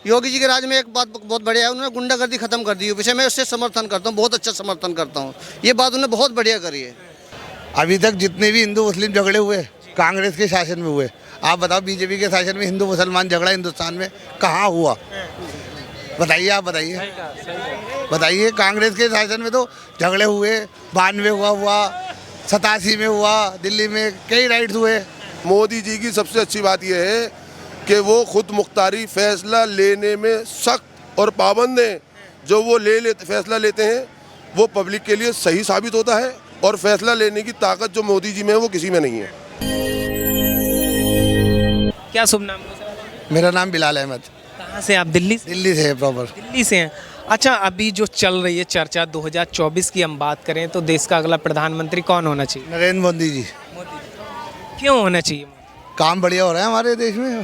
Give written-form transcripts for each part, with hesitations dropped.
योगी जी के राज में एक बात बहुत बढ़िया है, उन्होंने गुंडागर्दी खत्म कर दी है, विषय मैं उससे समर्थन करता हूँ, बहुत अच्छा समर्थन करता हूँ। ये बात उन्होंने बहुत बढ़िया करी है। अभी तक जितने भी हिंदू मुस्लिम झगड़े हुए कांग्रेस के शासन में हुए, आप बताओ बीजेपी के शासन में हिंदू मुसलमान झगड़ा हिंदुस्तान में कहाँ हुआ? बताइए, आप बताइए, बताइए। कांग्रेस के शासन में तो झगड़े हुए, 92 हुआ, 87 में हुआ, दिल्ली में कई राइट्स हुए। मोदी जी की सबसे अच्छी बात यह है कि वो खुद मुख्तारी फैसला लेने में सख्त और पाबंद हैं। जो वो फैसला लेते हैं वो पब्लिक के लिए सही साबित होता है, और फैसला लेने की ताकत जो मोदी जी में है वो किसी में नहीं है। क्या शुभ नाम है सर? मेरा नाम बिलाल अहमद। कहाँ से आप? दिल्ली से? दिल्ली से है प्रॉपर। दिल्ली से हैं। अच्छा, अभी जो चल रही है चर्चा 2024 की हम बात करें तो देश का अगला प्रधानमंत्री कौन होना चाहिए? नरेंद्र मोदी जी। क्यों होना चाहिए? काम बढ़िया हो रहा है हमारे देश में।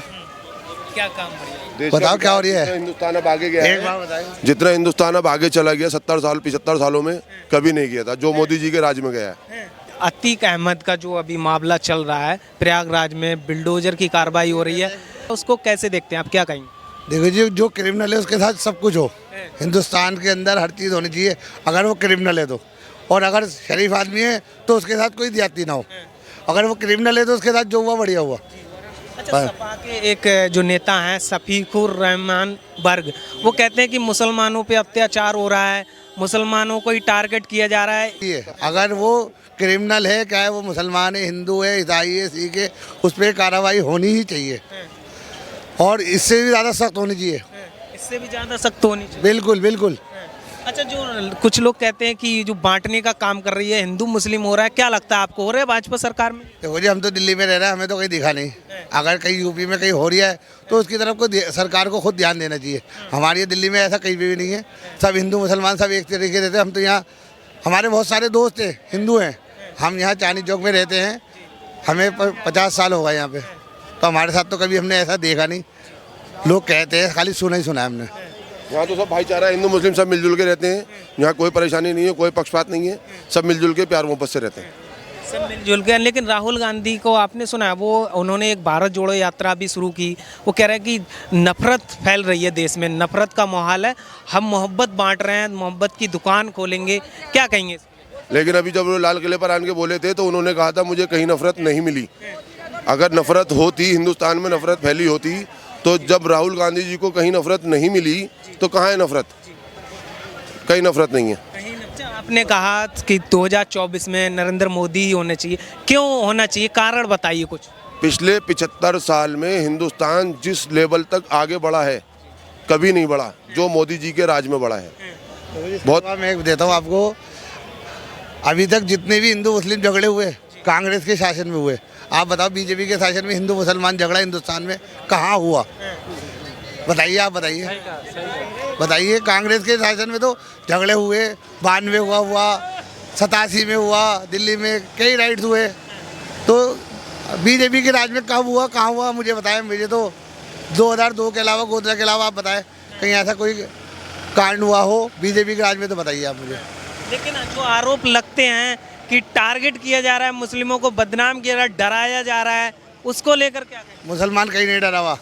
क्या काम बढ़िया? बताओ क्या हो रही है? हिंदुस्तान अब आगे गया एक है, बार बताइए। जितना हिंदुस्तान अब आगे चला गया 75 सालों में कभी नहीं गया था जो मोदी जी के राज में गया है। अतीक अहमद का जो अभी मामला चल रहा है प्रयागराज में, बिल्डोजर की कार्रवाई हो रही है, उसको कैसे देखते हैं आप? क्या कहेंगे? देखो जी, जो क्रिमिनल है उसके साथ सब कुछ हो। हिंदुस्तान के अंदर हर चीज़ होनी चाहिए अगर वो क्रिमिनल है तो, और अगर शरीफ आदमी है तो उसके साथ कोई ज्यादती ना हो। अगर वो क्रिमिनल है तो उसके साथ जो हुआ बढ़िया हुआ। अच्छा, सपा के एक जो नेता हैं शफीकुर रहमान बर्ग, वो कहते हैं कि मुसलमानों पे अत्याचार हो रहा है, मुसलमानों को ही टारगेट किया जा रहा है। ये अगर वो क्रिमिनल है, चाहे वो मुसलमान है, हिंदू है, ईसाई है, सिख है, उस पर कार्रवाई होनी ही चाहिए, और इससे भी ज़्यादा सख्त होनी चाहिए। इससे भी ज़्यादा सख्त होनी चाहिए। बिल्कुल बिल्कुल। अच्छा, जो कुछ लोग कहते हैं कि जो बांटने का काम कर रही है, हिंदू मुस्लिम हो रहा है, क्या लगता है आपको, हो रहा है भाजपा सरकार में? देखो जी, हम तो दिल्ली में रह रहे हैं, हमें तो कहीं दिखा नहीं। अगर कहीं यूपी में कहीं हो रही है तो उसकी तरफ को सरकार को खुद ध्यान देना चाहिए। हमारे दिल्ली में ऐसा कहीं भी नहीं है, सब हिंदू मुसलमान सब एक तरीके रहते हैं। हम तो यहाँ, हमारे बहुत सारे दोस्त हैं हिंदू हैं, हम यहाँ चांदनी चौक में रहते हैं, हमें 50 साल हो गए यहाँ पे, तो हमारे साथ तो कभी हमने ऐसा देखा नहीं। लोग कहते हैं, खाली सुना ही सुना है हमने। यहाँ तो सब भाईचारा, हिंदू मुस्लिम सब मिलजुल के रहते हैं। यहाँ कोई परेशानी नहीं है, कोई पक्षपात नहीं है, सब मिलजुल के प्यार मोहब्बत से रहते हैं। सब मिलजुल के। लेकिन राहुल गांधी को आपने सुना है, वो उन्होंने एक भारत जोड़ो यात्रा भी शुरू की। वो कह रहे हैं कि नफरत फैल रही है देश में, नफरत का माहौल है, हम मोहब्बत बांट रहे हैं, मोहब्बत की दुकान खोलेंगे। क्या कहेंगे? लेकिन अभी जब वो लाल किले पर आन के बोले थे तो उन्होंने कहा था मुझे कहीं नफरत नहीं मिली। अगर नफरत होती, हिंदुस्तान में नफरत फैली होती, तो जब राहुल गांधी जी को कहीं नफरत नहीं मिली तो कहाँ है नफरत? कहीं नफरत नहीं है। अच्छा, आपने कहा कि 2024 में नरेंद्र मोदी ही होने चाहिए, क्यों होना चाहिए, कारण बताइए कुछ। पिछले 75 साल में हिंदुस्तान जिस लेवल तक आगे बढ़ा है कभी नहीं बढ़ा जो मोदी जी के राज में बढ़ा है। बहुत मैं एक देता हूँ आपको, अभी तक जितने भी हिंदू मुस्लिम झगड़े हुए कांग्रेस के शासन में हुए, आप बताओ बीजेपी के शासन में हिंदू मुसलमान झगड़ा हिंदुस्तान में कहाँ हुआ? बताइए, आप बताइए, बताइए। कांग्रेस के शासन में तो झगड़े हुए, 92 हुआ, 87 में हुआ, दिल्ली में कई राइट्स हुए। तो बीजेपी के राज में कब हुआ, कहाँ हुआ? मुझे बताएं। मुझे तो 2002 के अलावा, गोदरा के अलावा आप बताएं कहीं ऐसा कोई कांड हुआ हो बीजेपी के राज में, तो बताइए आप मुझे। लेकिन जो आरोप लगते हैं कि टारगेट किया जा रहा है, मुस्लिमों को बदनाम किया जा रहा है, डराया जा रहा है, उसको लेकर क्या कहें? मुसलमान कहीं नहीं डरा हुआ,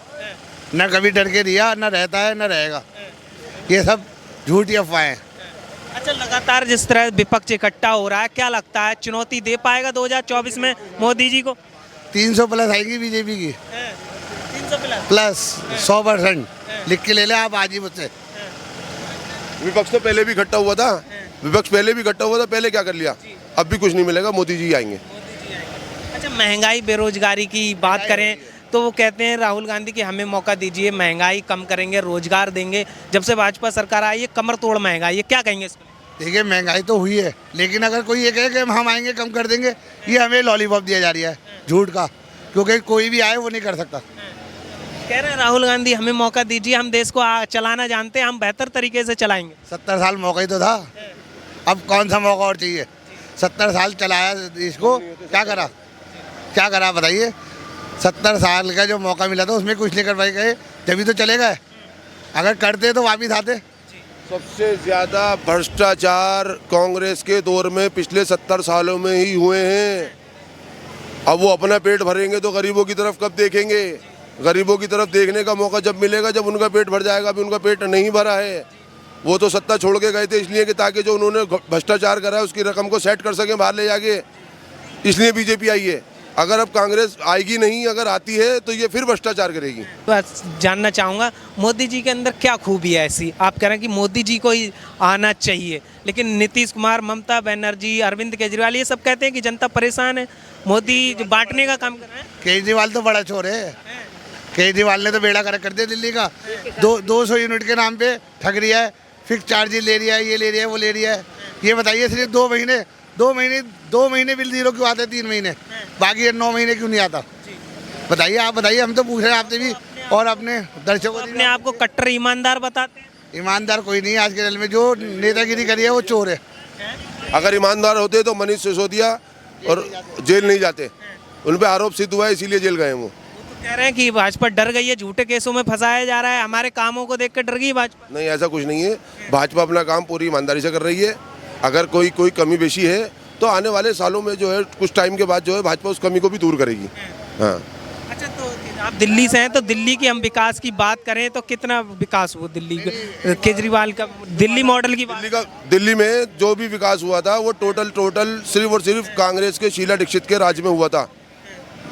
न कभी डर के दिया, न रहता है, न रहेगा। ये सब झूठी अफवाहें हैं। अच्छा, लगातार जिस तरह विपक्ष इकट्ठा हो रहा है, क्या लगता है चुनौती दे पाएगा 2024 में मोदी जी को? 300 प्लस आएगी बीजेपी की, 300 प्लस 100%। लिख के ले ले आप आज ही मुझसे। विपक्ष तो पहले भी इकट्ठा हुआ था, विपक्ष पहले भी इकट्ठा हुआ था, पहले क्या कर लिया? अब भी कुछ नहीं मिलेगा, मोदी जी आएंगे। अच्छा, महंगाई बेरोजगारी की बात करें तो वो कहते हैं राहुल गांधी कि हमें मौका दीजिए, महंगाई कम करेंगे, रोजगार देंगे। जब से भाजपा सरकार आई है कमर तोड़ महंगाई है, क्या कहेंगे इसको? देखिए, महंगाई तो हुई है, लेकिन अगर कोई ये कहे कि हम आएंगे कम कर देंगे, ये हमें लॉलीपॉप दिया जा रहा है झूठ का, क्योंकि कोई भी आए वो नहीं कर सकता। कह रहे हैं राहुल गांधी हमें मौका दीजिए, हम देश को चलाना जानते हैं, हम बेहतर तरीके से चलाएंगे। 70 साल मौका ही तो था, अब कौन सा मौका और चाहिए? 70 साल चलाया इसको, क्या करा, क्या करा बताइए? 70 साल का जो मौका मिला था उसमें कुछ नहीं कर पाए गए, जब तो चले गए। अगर करते तो वापिस आते। सबसे ज़्यादा भ्रष्टाचार कांग्रेस के दौर में पिछले 70 सालों में ही हुए हैं। अब वो अपना पेट भरेंगे तो गरीबों की तरफ कब देखेंगे? गरीबों की तरफ देखने का मौका जब मिलेगा, जब उनका पेट भर जाएगा। अभी उनका पेट नहीं भरा है। वो तो सत्ता छोड़ के गए थे इसलिए कि ताकि जो उन्होंने भ्रष्टाचार करा है उसकी रकम को सेट कर सकें बाहर ले जाके, इसलिए बीजेपी आई है। अगर अब कांग्रेस आएगी नहीं, अगर आती है तो ये फिर भ्रष्टाचार करेगी। बस जानना चाहूँगा मोदी जी के अंदर क्या खूबी है ऐसी, आप कह रहे हैं कि मोदी जी को ही आना चाहिए, लेकिन नीतीश कुमार, ममता बनर्जी, अरविंद केजरीवाल ये सब कहते हैं कि जनता परेशान है, मोदी जो बांटने का काम कर रहे हैं। केजरीवाल तो बड़ा चोर है। केजरीवाल ने तो बेड़ा गर्क कर दिया दिल्ली का। 200 यूनिट के नाम पे ठग रिया है, फिक्स चार्जेस ले रिया है, ये ले रिया है, वो ले रिया है। ये बताइए सिर्फ 2 महीने बिल जीरो क्यों आते हैं, 3 महीने, बाकी 9 महीने क्यों नहीं आता? बताइए, आप बताइए, हम तो पूछ रहे हैं आपसे भी और अपने दर्शकों को। अपने आप को कट्टर ईमानदार बताते हैं। ईमानदार कोई नहीं आज के दल में, जो नेतागिरी करी है वो चोर है। अगर ईमानदार होते तो मनीष सिसोदिया और जेल नहीं जाते। उन पर आरोप सिद्ध हुआ है इसीलिए जेल गए वो। कह रहे हैं कि भाजपा डर गई है, झूठे केसों में फंसाया जा रहा है, हमारे कामों को देख कर डर गई भाजपा। नहीं, ऐसा कुछ नहीं है। भाजपा अपना काम पूरी ईमानदारी से कर रही है। अगर कोई कमी बेशी है तो आने वाले सालों में जो है, कुछ टाइम के बाद जो है, भाजपा उस कमी को भी दूर करेगी। हाँ। अच्छा, तो आप दिल्ली से हैं, तो दिल्ली की हम विकास की बात करें तो कितना विकास हुआ दिल्ली केजरीवाल का, दिल्ली मॉडल की बात? दिल्ली में जो भी विकास हुआ था वो टोटल सिर्फ और सिर्फ कांग्रेस के शीला दीक्षित के राज में हुआ था।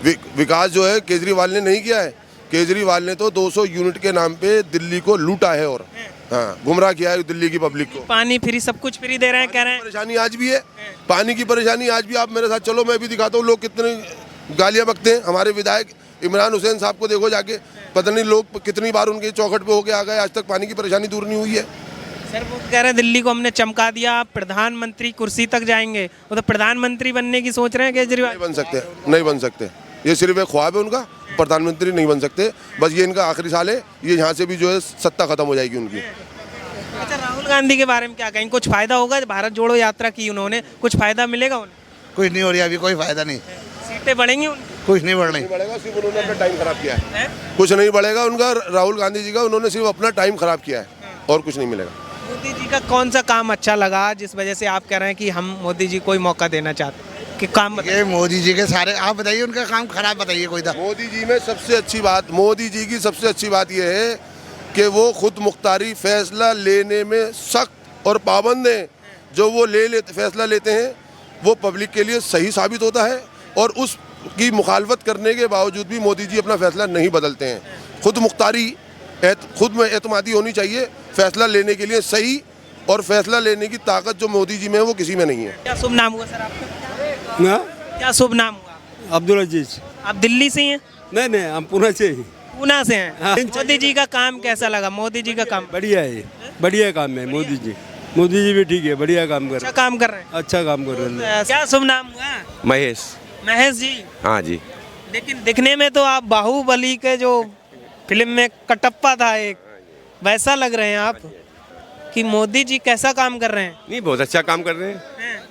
विकास जो है केजरीवाल ने नहीं किया है। केजरीवाल ने तो 200 यूनिट के नाम पे दिल्ली को लूटा है और हाँ, गुमराह किया है दिल्ली की पब्लिक को। पानी फ्री, सब कुछ फ्री दे रहे हैं, कह रहे हैं। परेशानी आज भी है, पानी की परेशानी आज भी। आप मेरे साथ चलो, मैं भी दिखाता हूँ लोग कितने गालियाँ बकते हैं। हमारे विधायक इमरान हुसैन साहब को देखो जाके, पता नहीं लोग कितनी बार उनके चौखट पे होके आ गए, आज तक पानी की परेशानी दूर नहीं हुई है। सर वो कह रहे हैं दिल्ली को हमने चमका दिया, आप प्रधानमंत्री कुर्सी तक जाएंगे। वो तो प्रधानमंत्री बनने की सोच रहे हैं केजरीवाल। नहीं बन सकते। ये सिर्फ एक ख्वाब है उनका, प्रधानमंत्री नहीं बन सकते। बस ये इनका आखिरी साल है, ये यहाँ से भी जो है सत्ता खत्म हो जाएगी उनकी। अच्छा, राहुल गांधी के बारे में क्या कहेंगे? कुछ फायदा होगा? भारत जोड़ो यात्रा की उन्होंने, कुछ फायदा मिलेगा उन्हें? कुछ नहीं हो रही अभी, कोई फायदा नहीं। सीटें बढ़ेंगी उनकी? कुछ नहीं बढ़ रही। बढ़ेगा, सिर्फ उन्होंने अपना टाइम खराब किया है। कुछ नहीं बढ़ेगा उनका, राहुल गांधी जी का। उन्होंने सिर्फ अपना टाइम खराब किया है और कुछ नहीं मिलेगा। मोदी जी का कौन सा काम अच्छा लगा जिस वजह से आप कह रहे हैं कि हम मोदी जी को ही मौका देना चाहते हैं? कि काम ये मोदी जी के सारे, आप बताइए उनका काम खराब बताइए कोई था। मोदी जी में सबसे अच्छी बात, मोदी जी की सबसे अच्छी बात यह है कि वो खुद मुख्तारी फैसला लेने में सख्त और पाबंद हैं। जो वो फैसला लेते हैं वो पब्लिक के लिए सही साबित होता है और उसकी मुखालफत करने के बावजूद भी मोदी जी अपना फैसला नहीं बदलते हैं। खुद मुख्तारी, खुद में एतमादी होनी चाहिए फैसला लेने के लिए सही, और फैसला लेने की ताकत जो मोदी जी में है वो किसी में नहीं है। क्या शुभ नाम हुआ सर आपका? ना? क्या शुभ नाम हुआ? अब्दुल अजीज। आप दिल्ली से ही हैं? नहीं, हम पुणे से ही। पूना से हैं। हाँ। मोदी जी का काम कैसा लगा? मोदी जी का काम बढ़िया है, बढ़िया काम है। मोदी जी भी ठीक है, बढ़िया काम कर अच्छा रहे काम कर रहे हैं। अच्छा काम कर रहे हैं। क्या शुभ नाम हुआ? महेश। महेश जी। हाँ जी। लेकिन दिखने में तो आप बाहुबली के जो फिल्म में कटप्पा था एक, वैसा लग रहे हैं आप। कि मोदी जी कैसा काम कर रहे हैं? नहीं, बहुत अच्छा काम कर रहे हैं,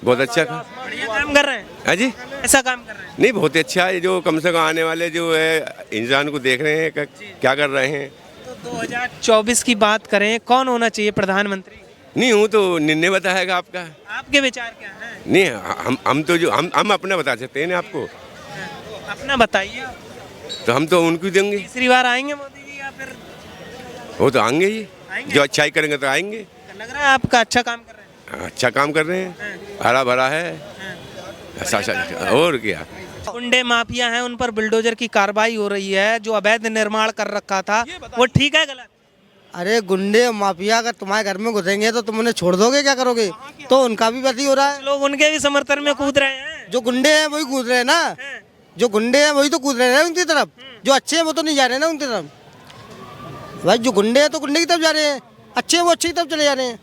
बहुत अच्छा काम। बढ़िया काम कर रहे हैं। हाँ जी, ऐसा काम कर रहे हैं। नहीं बहुत अच्छा है। जो कम से कम आने वाले जो है इंसान को देख रहे हैं क्या कर रहे हैं। तो 2024 की बात करें, कौन होना चाहिए प्रधानमंत्री? नहीं हूँ तो निर्णय बताएगा आपका। आपके विचार क्या है? नहीं, हम तो जो हम अपना बता सकते हैं ना आपको। अपना बताइए। तो हम तो उनको देंगे। तीसरी बार आएंगे मोदी जी या फिर? वो तो आएंगे ही, आएंगे? जो अच्छाई करेंगे तो आएंगे। लग रहा है आपका अच्छा काम कर रहे हैं। अच्छा काम कर रहे हैं, हरा भरा है। और क्या, गुंडे माफिया हैं, उन पर बुलडोजर की कार्रवाई हो रही है। जो अवैध निर्माण कर रखा था वो ठीक है गलत? अरे गुंडे माफिया अगर तुम्हारे घर में घुसेंगे तो तुम उन्हें छोड़ दोगे, क्या करोगे? तो उनका भी वही हो रहा है। लोग उनके भी समर्थन में कूद रहे हैं। जो गुंडे हैं वही कूद रहे हैं ना, जो गुंडे हैं वही तो कूद रहे हैं उनकी तरफ। जो अच्छे हैं वो तो नहीं जा रहे ना उनकी तरफ। भाई जो गुंडे हैं तो गुंडे की तरफ जा रहे हैं, अच्छे हैं वो अच्छे की तरफ चले जा रहे हैं।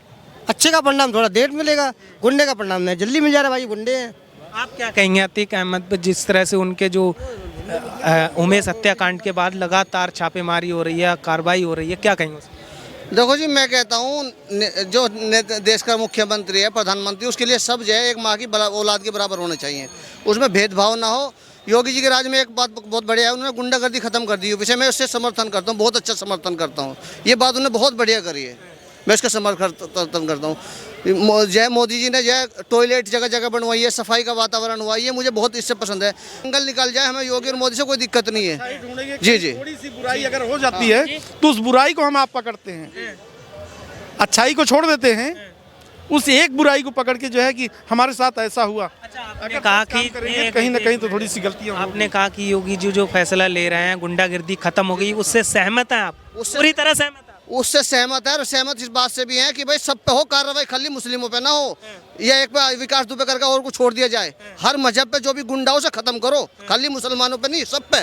अच्छे का परिणाम थोड़ा देर मिलेगा, गुंडे का परिणाम नहीं जल्दी मिल जा रहा है। भाई गुंडे हैं। आप क्या कहेंगे अतीक अहमद पर, जिस तरह से उनके जो उमेश हत्याकांड के बाद लगातार छापेमारी हो रही है, कार्रवाई हो रही है, क्या कहेंगे? देखो जी, मैं कहता हूँ जो देश का मुख्यमंत्री है, प्रधानमंत्री, उसके लिए सब जो है एक माँ की औलाद के बराबर होने चाहिए। उसमें भेदभाव ना हो। योगी जी के राज में एक बात बहुत बढ़िया है, उन्होंने गुंडागर्दी खत्म कर दी यूपी से। मैं उससे समर्थन करता हूँ, बहुत अच्छा समर्थन करता हूँ। ये बात उन्होंने बहुत बढ़िया करी है, मैं इसका समर्थन करता हूँ। जय मोदी जी ने जय टॉयलेट जगह जगह बनवाई है, सफाई का वातावरण हुआ, ये मुझे बहुत इससे पसंद है। जंगल निकल जाए, हमें योगी और मोदी से कोई दिक्कत नहीं है। जी जी, थोड़ी सी बुराई अगर हो जाती है तो उस बुराई को हम आप पकड़ते हैं, अच्छाई को छोड़ देते हैं, उस एक बुराई को पकड़ के जो है कि हमारे साथ ऐसा हुआ। आपने कहा कि कहीं ना कहीं तो थोड़ी सी गलतियां होंगी। आपने कहा कि योगी जी जो फैसला ले रहे हैं, गुंडागिर्दी खत्म हो गई, उससे सहमत हैं आप? पूरी तरह सहमत हैं? उससे सहमत है, और सहमत इस बात से भी है कि भाई सब पे हो कार्रवाई, खाली मुस्लिमों पे ना हो, या एक पे विकास दुबे करके और को छोड़ दिया जाए। हर मजहब पे जो भी गुंडा हो उसे खत्म करो, खाली मुसलमानों पे नहीं, सब पे।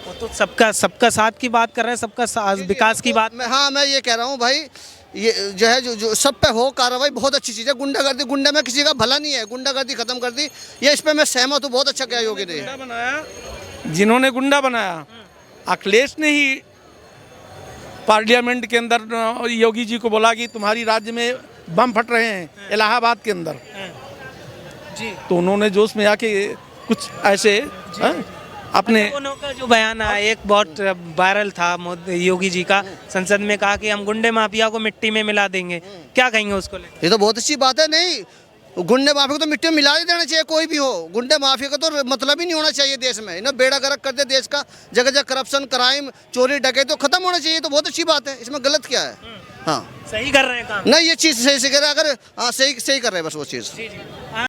वो तो सबका साथ की बात कर रहे हैं, सबका विकास की बात। मैं ये कह रहा हूँ भाई, ये जो है जो सब पे हो कार्रवाई, बहुत अच्छी चीज़ है। गुंडागर्दी, गुंडा में किसी का भला नहीं है, गुंडागर्दी खत्म कर दी, ये इस पे मैं सहमत हूँ। बहुत अच्छा किया योगी ने। जिन्होंने गुंडा बनाया, अखिलेश ने ही पार्लियामेंट के अंदर योगी जी को बोला कि तुम्हारी राज्य में बम फट रहे हैं इलाहाबाद के अंदर जी, तो उन्होंने जोश में आके कुछ ऐसे अपने दोनों का जो बयान आया, एक बहुत वायरल था योगी जी का, संसद में कहा कि हम गुंडे माफिया को मिट्टी में मिला देंगे। क्या कहेंगे उसको लेकर? ये तो बहुत अच्छी बात है। नहीं, गुंडे माफिया को तो मिट्टी में मिला ही देना चाहिए, कोई भी हो। गुंडे माफिया का तो मतलब ही नहीं होना चाहिए देश में, इन्हें बेड़ा गर्क कर दे देश का, जगह जगह करप्शन, क्राइम, चोरी डकैती तो खत्म होना चाहिए। तो बहुत अच्छी बात है, इसमें गलत क्या है? हाँ, सही कर रहे हैं काम। नहीं, ये चीज़ सही से कर रहे हैं, अगर हाँ सही कर रहे हैं बस वो चीज़।